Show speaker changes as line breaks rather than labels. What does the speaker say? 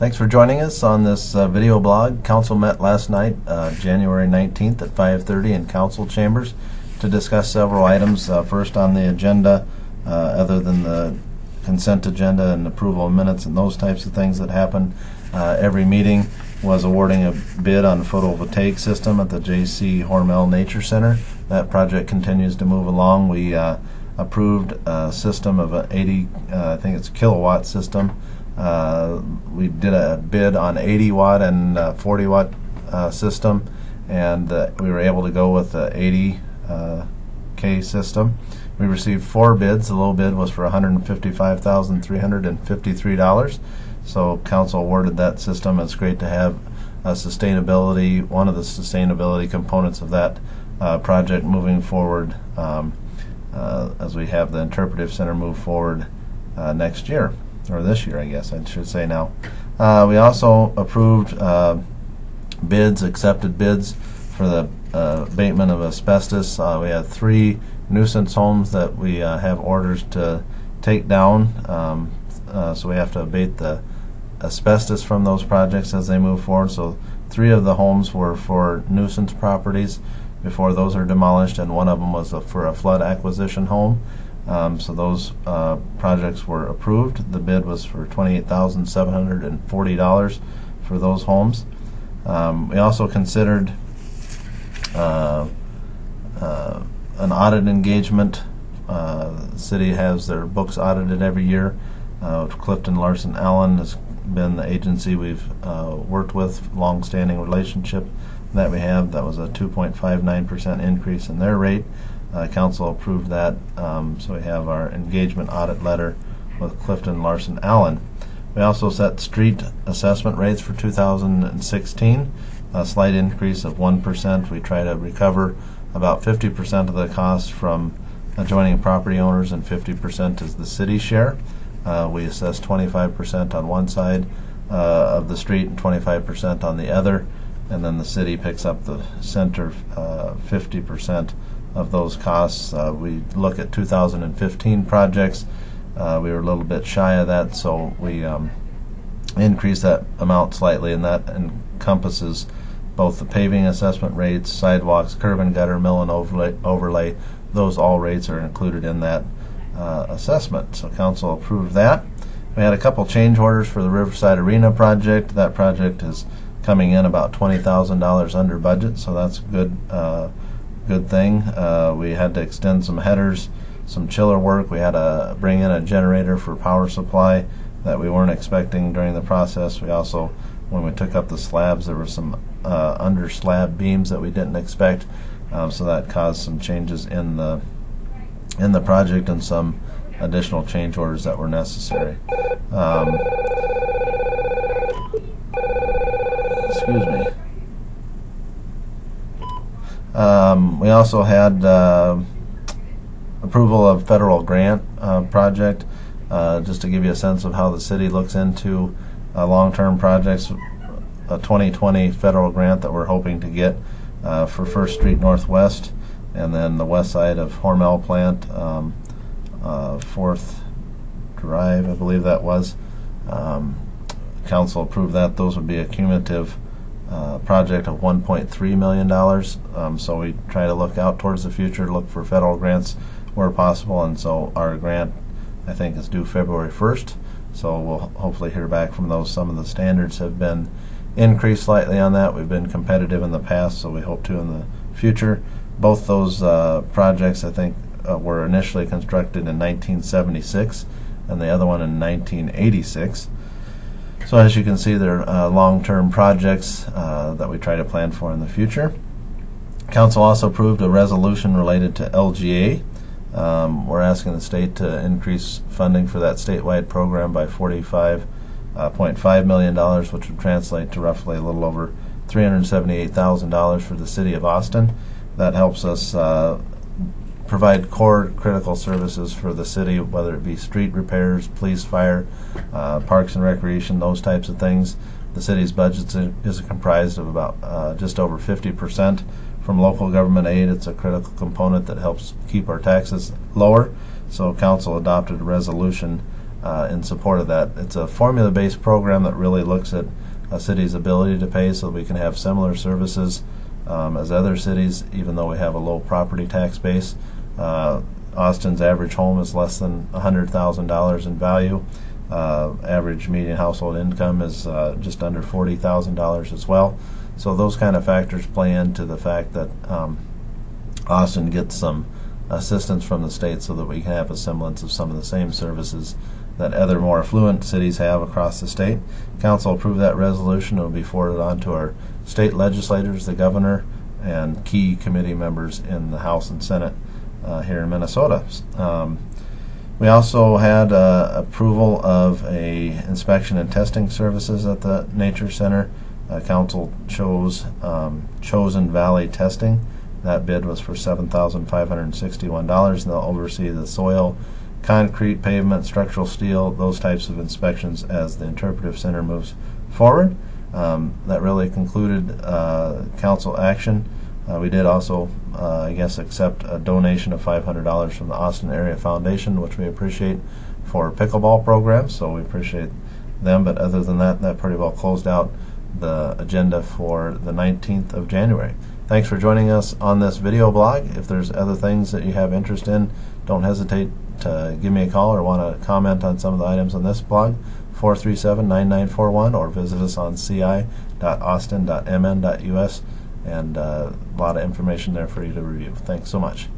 Thanks for joining us on this video blog. Council met last night, January 19th at 5:30 in council chambers to discuss several items. First on the agenda, other than the consent agenda and approval of minutes and those types of things that happen every meeting, was awarding a bid on a photovoltaic system at the J.C. Hormel Nature Center. That project continues to move along. We approved a system of an 80, I think it's kilowatt system. We did a bid on 80 watt and 40 watt system, and we were able to go with the 80 K system. We received 4 bids. The low bid was for $155,353. So council awarded that system. It's great to have sustainability, one of the sustainability components of that project moving forward as we have the interpretive center move forward next year. Or this year, I guess I should say now. We also approved accepted bids for the abatement of asbestos. We had 3 nuisance homes that we have orders to take down. So we have to abate the asbestos from those projects as they move forward. So 3 of the homes were for nuisance properties before those are demolished, and one of them was for a flood acquisition home. So those projects were approved. The bid was for $28,740 for those homes. We also considered an audit engagement. The city has their books audited every year. Clifton Larson Allen has been the agency we've worked with, long-standing relationship that we have. That was a 2.59% increase in their rate. Council approved that, so we have our engagement audit letter with Clifton Larson Allen. We also set street assessment rates for 2016, a slight increase of 1%. We try to recover about 50% of the cost from adjoining property owners, and 50% is the city share. We assess 25% on one side of the street and 25% on the other, and then the city picks up the center 50% of those costs. We look at 2015 projects. We were a little bit shy of that, so we increased that amount slightly, and that encompasses both the paving assessment rates, sidewalks, curb and gutter, mill and overlay. Those all rates are included in that assessment. So council approved that. We had a couple change orders for the Riverside Arena project. That project is coming in about $20,000 under budget, so that's good thing. We had to extend some headers, some chiller work. We had to bring in a generator for power supply that we weren't expecting during the process. We also, when we took up the slabs, there were some under slab beams that we didn't expect, so that caused some changes in the project and some additional change orders that were necessary. Excuse me. We also had approval of federal grant project, just to give you a sense of how the city looks into long-term projects. A 2020 federal grant that we're hoping to get for First Street Northwest, and then the west side of Hormel plant, 4th Drive, I believe that was. Council approved that. Those would be a cumulative project of $1.3 million. So we try to look out towards the future, look for federal grants where possible, and so our grant, I think, is due February 1st. So we'll hopefully hear back from those. Some of the standards have been increased slightly on that. We've been competitive in the past, so we hope to in the future. Both those projects, I think, were initially constructed in 1976, and the other one in 1986. So as you can see, they're long-term projects that we try to plan for in the future. Council also approved a resolution related to LGA. We're asking the state to increase funding for that statewide program by $45.5 million, which would translate to roughly a little over $378,000 for the city of Austin. That helps us provide core critical services for the city, whether it be street repairs, police, fire, parks and recreation, those types of things. The city's budget is comprised of about just over 50% from local government aid. It's a critical component that helps keep our taxes lower. So council adopted a resolution in support of that. It's a formula-based program that really looks at a city's ability to pay so that we can have similar services as other cities, even though we have a low property tax base. Austin's average home is less than $100,000 in value. Average median household income is just under $40,000 as well. So those kind of factors play into the fact that Austin gets some assistance from the state so that we can have a semblance of some of the same services that other more affluent cities have across the state. Council approved that resolution. It will be forwarded on to our state legislators, the governor, and key committee members in the House and Senate here in Minnesota. We also had approval of a inspection and testing services at the Nature Center. Council chose Chosen Valley Testing. That bid was for $7,561, and they'll oversee the soil, concrete, pavement, structural steel, those types of inspections as the interpretive center moves forward. That really concluded council action. We did also, accept a donation of $500 from the Austin Area Foundation, which we appreciate, for pickleball programs, so we appreciate them. But other than that, that pretty well closed out the agenda for the 19th of January. Thanks for joining us on this video blog. If there's other things that you have interest in, don't hesitate to give me a call or want to comment on some of the items on this blog, 437-9941, or visit us on ci.austin.mn.us, and a lot of information there for you to review. Thanks so much.